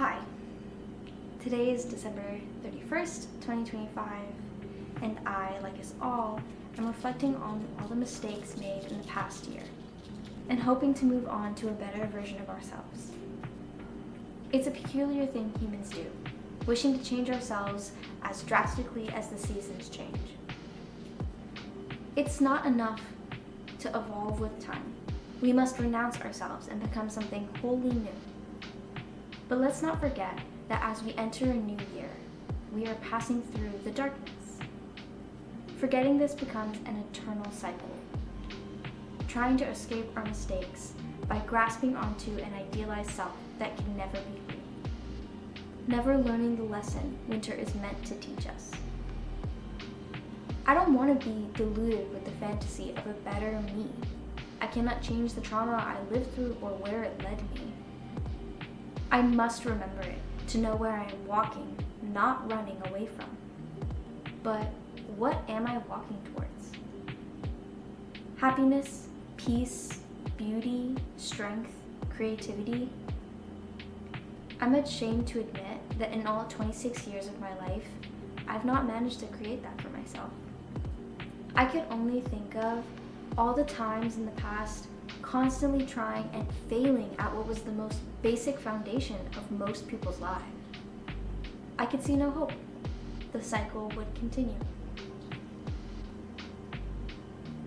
Hi, today is December 31st, 2025, and I, like us all, am reflecting on all the mistakes made in the past year and hoping to move on to a better version of ourselves. It's a peculiar thing humans do, wishing to change ourselves as drastically as the seasons change. It's not enough to evolve with time. We must renounce ourselves and become something wholly new. But let's not forget that as we enter a new year, we are passing through the darkness. Forgetting this becomes an eternal cycle. Trying to escape our mistakes by grasping onto an idealized self that can never be free. Never learning the lesson winter is meant to teach us. I don't want to be deluded with the fantasy of a better me. I cannot change the trauma I lived through or where it led me. I must remember it to know where I am walking, not running away from. But what am I walking towards? Happiness, peace, beauty, strength, creativity? I'm ashamed to admit that in all 26 years of my life, I've not managed to create that for myself. I could only think of all the times in the past constantly trying and failing at what was the most basic foundation of most people's lives. I could see no hope. The cycle would continue.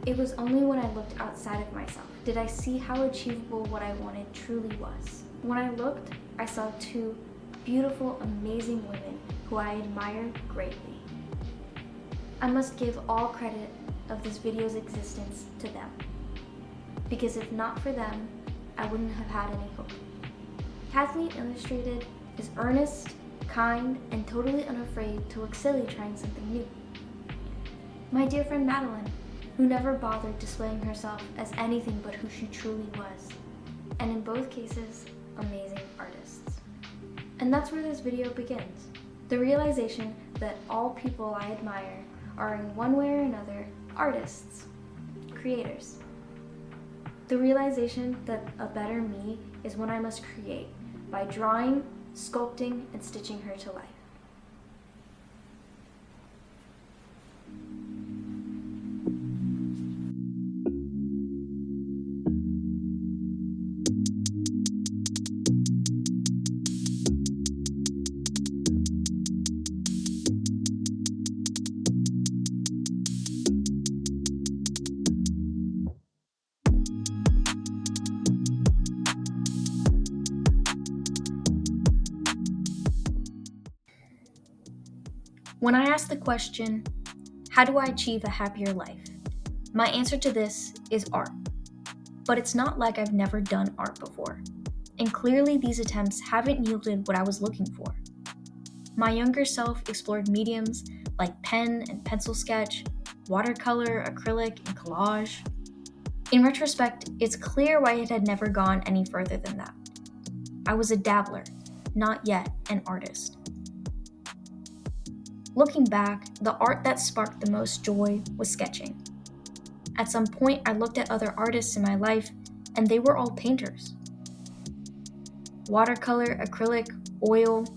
It was only when I looked outside of myself did I see how achievable what I wanted truly was. When I looked, I saw two beautiful, amazing women who I admire greatly. I must give all credit of this video's existence to them, because if not for them, I wouldn't have had any hope. Kathleen Illustrated is earnest, kind, and totally unafraid to look silly trying something new. My dear friend Madeline, who never bothered displaying herself as anything but who she truly was, and in both cases, amazing artists. And that's where this video begins. The realization that all people I admire are in one way or another artists, creators. The realization that a better me is one I must create by drawing, sculpting, and stitching her to life. When I ask the question, how do I achieve a happier life? My answer to this is art. But it's not like I've never done art before. And clearly these attempts haven't yielded what I was looking for. My younger self explored mediums like pen and pencil sketch, watercolor, acrylic, and collage. In retrospect, it's clear why it had never gone any further than that. I was a dabbler, not yet an artist. Looking back, the art that sparked the most joy was sketching. At some point, I looked at other artists in my life, and they were all painters. Watercolor, acrylic, oil,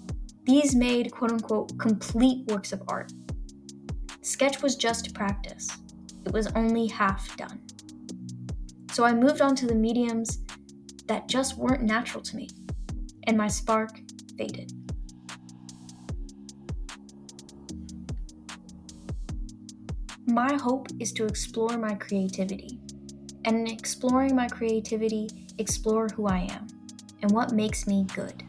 these made quote-unquote complete works of art. Sketch was just practice. It was only half done. So I moved on to the mediums that just weren't natural to me, and my spark faded. My hope is to explore my creativity, and in exploring my creativity, explore who I am and what makes me good.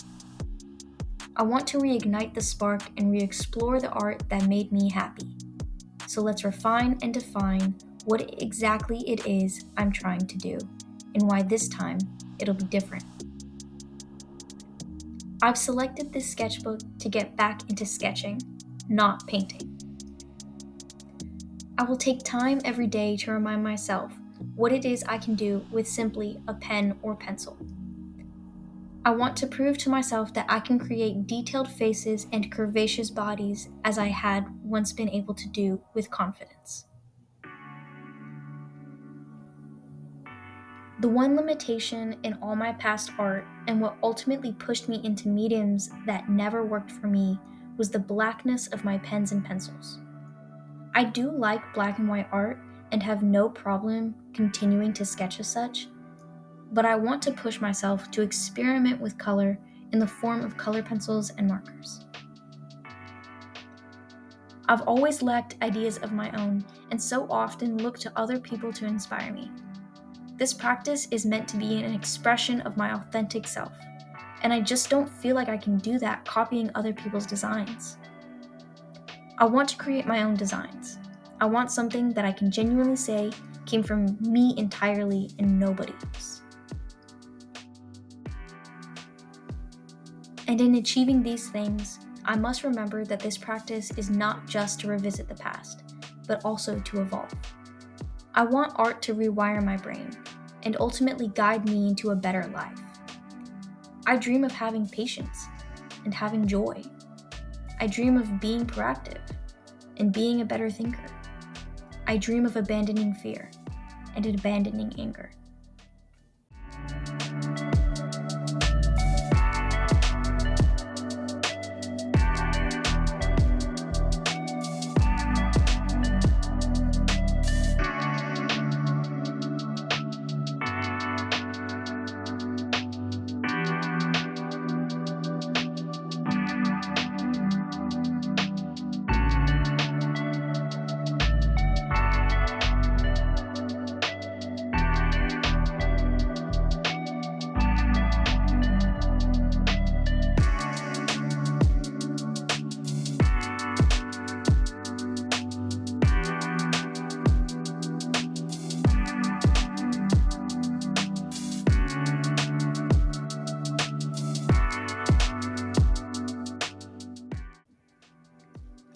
I want to reignite the spark and re-explore the art that made me happy. So let's refine and define what exactly it is I'm trying to do, and why this time it'll be different. I've selected this sketchbook to get back into sketching, not painting. I will take time every day to remind myself what it is I can do with simply a pen or pencil. I want to prove to myself that I can create detailed faces and curvaceous bodies as I had once been able to do with confidence. The one limitation in all my past art, and what ultimately pushed me into mediums that never worked for me, was the blackness of my pens and pencils. I do like black and white art and have no problem continuing to sketch as such, but I want to push myself to experiment with color in the form of color pencils and markers. I've always lacked ideas of my own and so often look to other people to inspire me. This practice is meant to be an expression of my authentic self, and I just don't feel like I can do that copying other people's designs. I want to create my own designs. I want something that I can genuinely say came from me entirely and nobody else. And in achieving these things, I must remember that this practice is not just to revisit the past, but also to evolve. I want art to rewire my brain and ultimately guide me into a better life. I dream of having patience and having joy. I dream of being proactive and being a better thinker. I dream of abandoning fear and abandoning anger.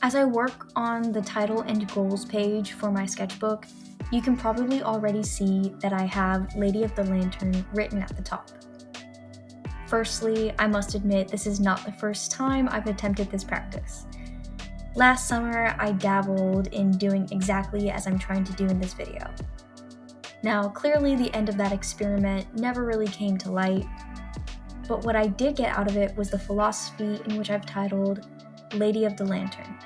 As I work on the title and goals page for my sketchbook, you can probably already see that I have Lady of the Lantern written at the top. Firstly, I must admit this is not the first time I've attempted this practice. Last summer, I dabbled in doing exactly as I'm trying to do in this video. Now, clearly the end of that experiment never really came to light, but what I did get out of it was the philosophy in which I've titled Lady of the Lantern.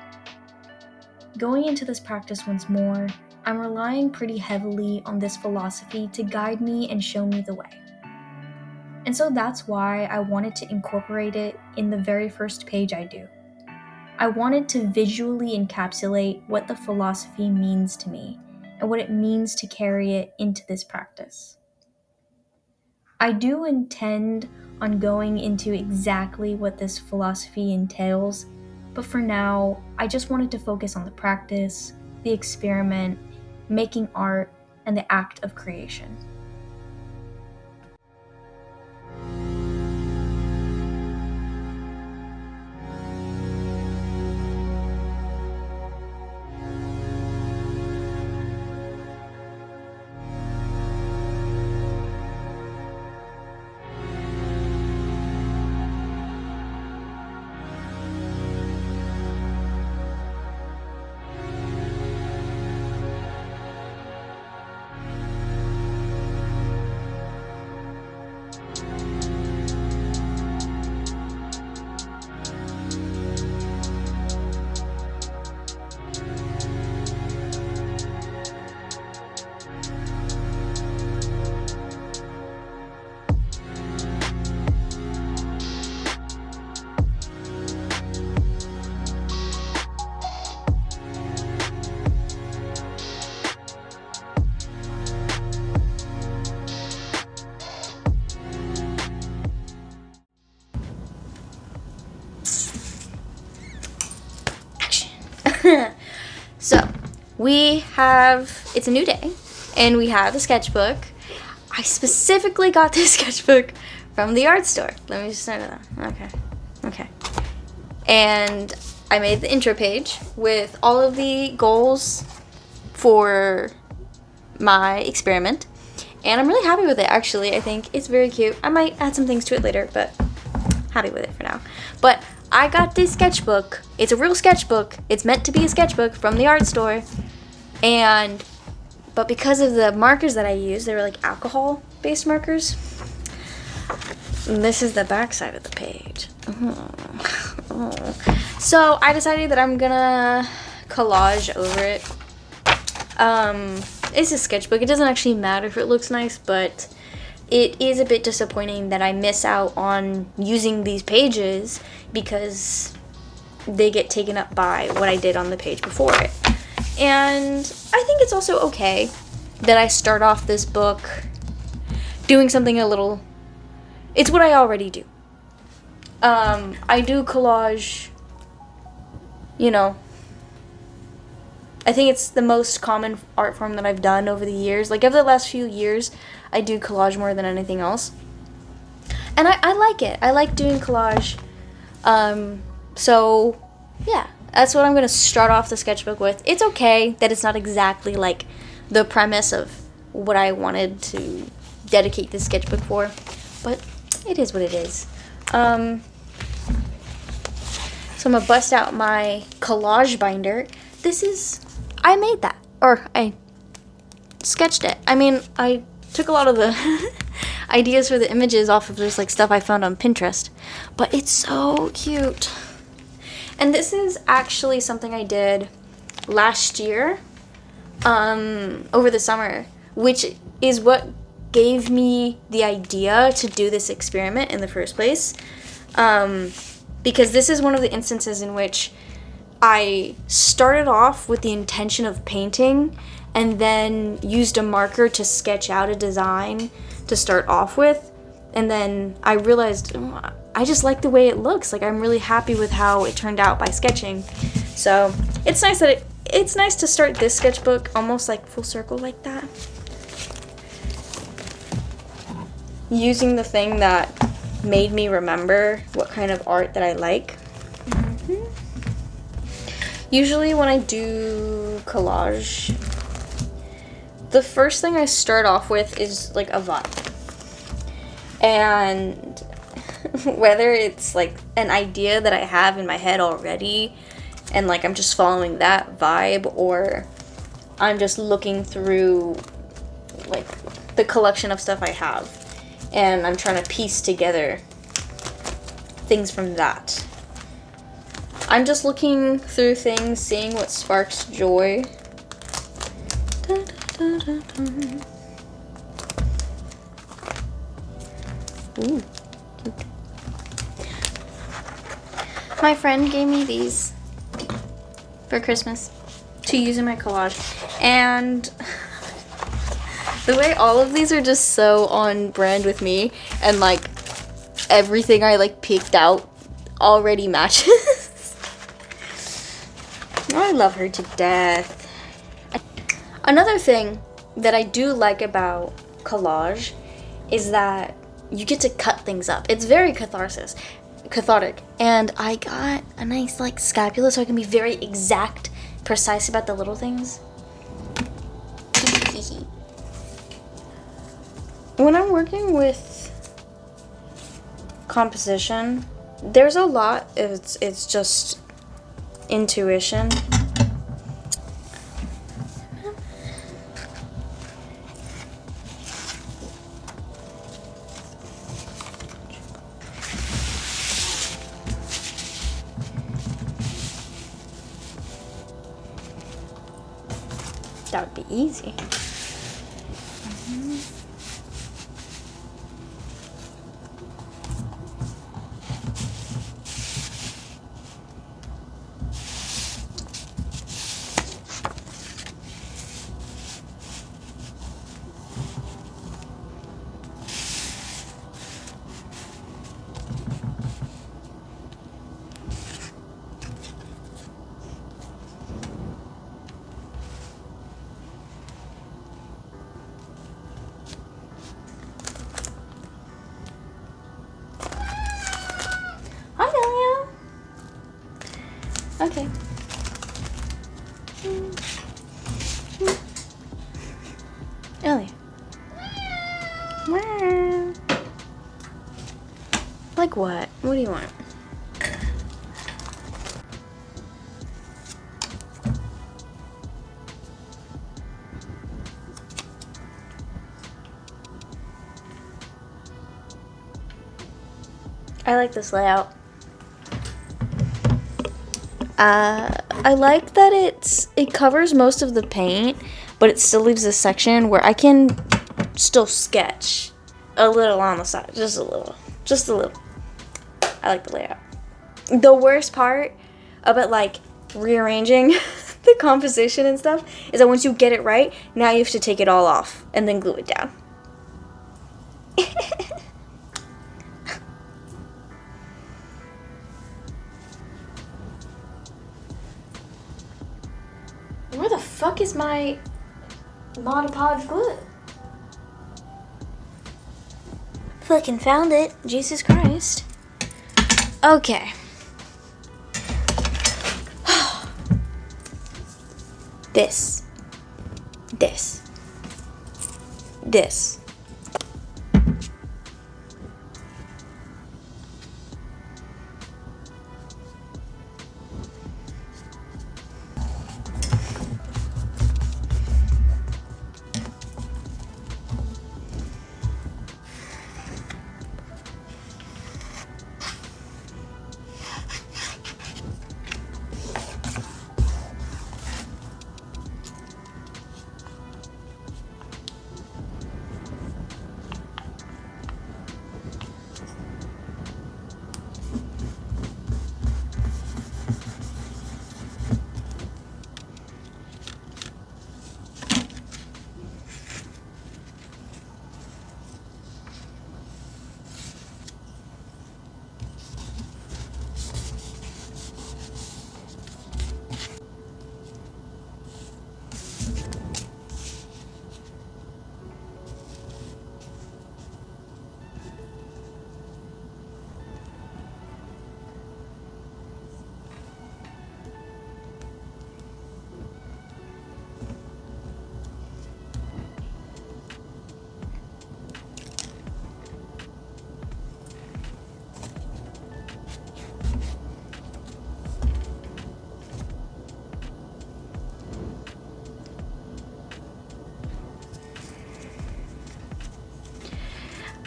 Going into this practice once more, I'm relying pretty heavily on this philosophy to guide me and show me the way. And so that's why I wanted to incorporate it in the very first page I do. I wanted to visually encapsulate what the philosophy means to me and what it means to carry it into this practice. I do intend on going into exactly what this philosophy entails, but for now, I just wanted to focus on the practice, the experiment, making art, and the act of creation. So, it's a new day, and we have a sketchbook. I specifically got this sketchbook from the art store. Let me just send it that. Okay. And I made the intro page with all of the goals for my experiment, and I'm really happy with it, actually. I think it's very cute. I might add some things to it later, but happy with it for now. But I got this sketchbook. It's a real sketchbook. It's meant to be a sketchbook from the art store. And but because of the markers that I used, they were like alcohol-based markers. And this is the back side of the page. So I decided that I'm gonna collage over it. It's a sketchbook. It doesn't actually matter if it looks nice, but it is a bit disappointing that I miss out on using these pages because they get taken up by what I did on the page before it. And I think it's also okay that I start off this book doing something a little... It's what I already do. I do collage, you know, I think it's the most common art form that I've done over the years. Like, over the last few years, I do collage more than anything else. And I like it. I like doing collage. So, yeah, that's what I'm going to start off the sketchbook with. It's okay that it's not exactly, like, the premise of what I wanted to dedicate this sketchbook for. But it is what it is. So I'm going to bust out my collage binder. I made that, or I sketched it. I mean, I took a lot of the ideas for the images off of just like stuff I found on Pinterest, but it's so cute. And this is actually something I did last year, over the summer, which is what gave me the idea to do this experiment in the first place, because this is one of the instances in which I started off with the intention of painting and then used a marker to sketch out a design to start off with. And then I realized I just like the way it looks. Like, I'm really happy with how it turned out by sketching. So it's nice that it's nice to start this sketchbook almost like full circle like that. Using the thing that made me remember what kind of art that I like. Usually when I do collage, the first thing I start off with is like a vibe. And whether it's like an idea that I have in my head already and like I'm just following that vibe, or I'm just looking through like the collection of stuff I have and I'm trying to piece together things from that. I'm just looking through things, seeing what sparks joy. Ooh. My friend gave me these for Christmas to use in my collage, and the way all of these are just so on brand with me, and like everything I like picked out already matches. I love her to death. Another thing that I do like about collage is that you get to cut things up. It's very cathartic. And I got a nice like scapula so I can be very exact, precise about the little things. When I'm working with composition, there's a lot, it's just intuition. That would be easy. Okay. Ellie. Like what? What do you want? I like this layout. I like that it covers most of the paint, but it still leaves this section where I can still sketch a little on the side, just a little. I like the layout. The worst part about like rearranging the composition and stuff is that once you get it right, now you have to take it all off and then glue it down. Where the fuck is my Mod Podge glue? Fucking found it. Jesus Christ. Okay. This.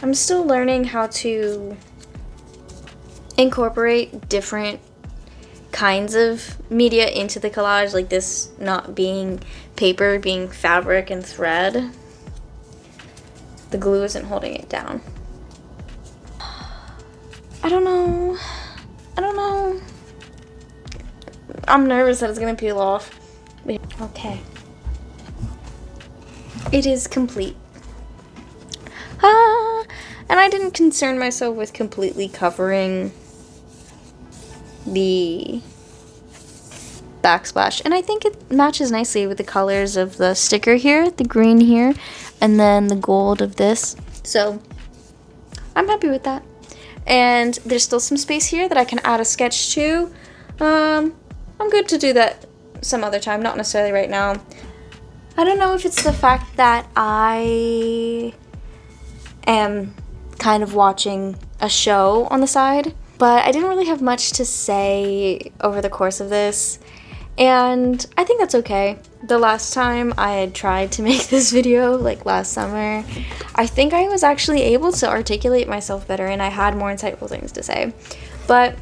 I'm still learning how to incorporate different kinds of media into the collage, like this not being paper, being fabric and thread. The glue isn't holding it down. I don't know. I'm nervous that it's gonna peel off. Okay. It is complete. And I didn't concern myself with completely covering the backsplash. And I think it matches nicely with the colors of the sticker here, the green here, and then the gold of this. So I'm happy with that. And there's still some space here that I can add a sketch to. I'm good to do that some other time, not necessarily right now. I don't know if it's the fact that I am kind of watching a show on the side, but I didn't really have much to say over the course of this, and I think that's okay. The last time I had tried to make this video, like last summer, I think I was actually able to articulate myself better and I had more insightful things to say, but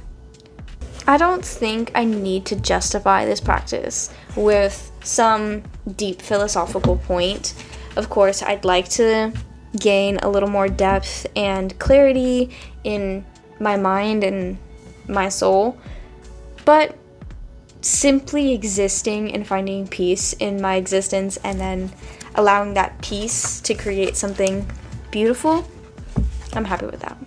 I don't think I need to justify this practice with some deep philosophical point. Of course, I'd like to gain a little more depth and clarity in my mind and my soul, but simply existing and finding peace in my existence and then allowing that peace to create something beautiful, I'm happy with that.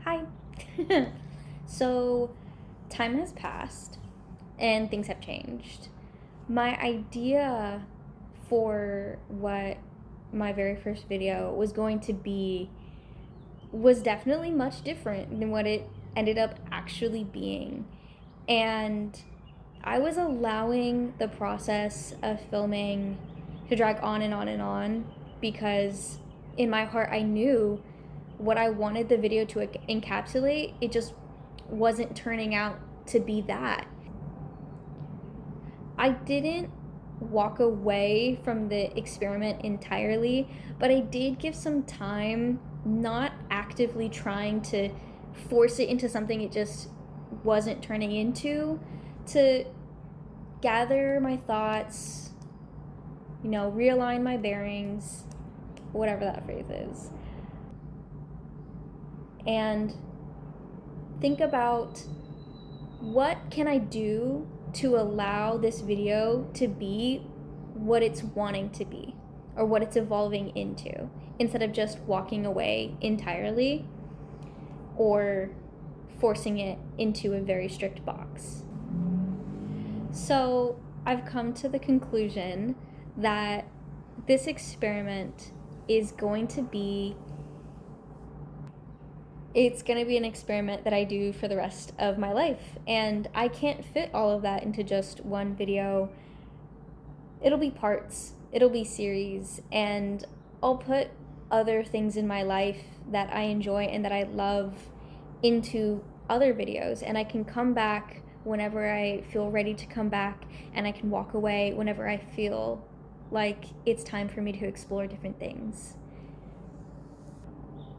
Hi. So time has passed and things have changed. My idea for what my very first video was going to be was definitely much different than what it ended up actually being. And I was allowing the process of filming to drag on and on and on because in my heart I knew what I wanted the video to encapsulate. It just wasn't turning out to be that. I didn't walk away from the experiment entirely, but I did give some time, not actively trying to force it into something it just wasn't turning into, to gather my thoughts, realign my bearings, whatever that phrase is, and think about what can I do to allow this video to be what it's wanting to be or what it's evolving into, instead of just walking away entirely or forcing it into a very strict box. So I've come to the conclusion that this experiment is going to be an experiment that I do for the rest of my life, and I can't fit all of that into just one video. It'll be parts, it'll be series, and I'll put other things in my life that I enjoy and that I love into other videos, and I can come back whenever I feel ready to come back, and I can walk away whenever I feel like it's time for me to explore different things.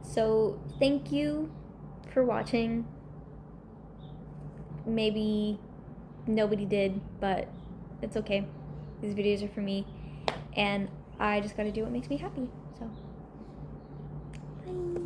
So thank you for watching. Maybe nobody did, but it's okay. These videos are for me, and I just gotta do what makes me happy. So, bye.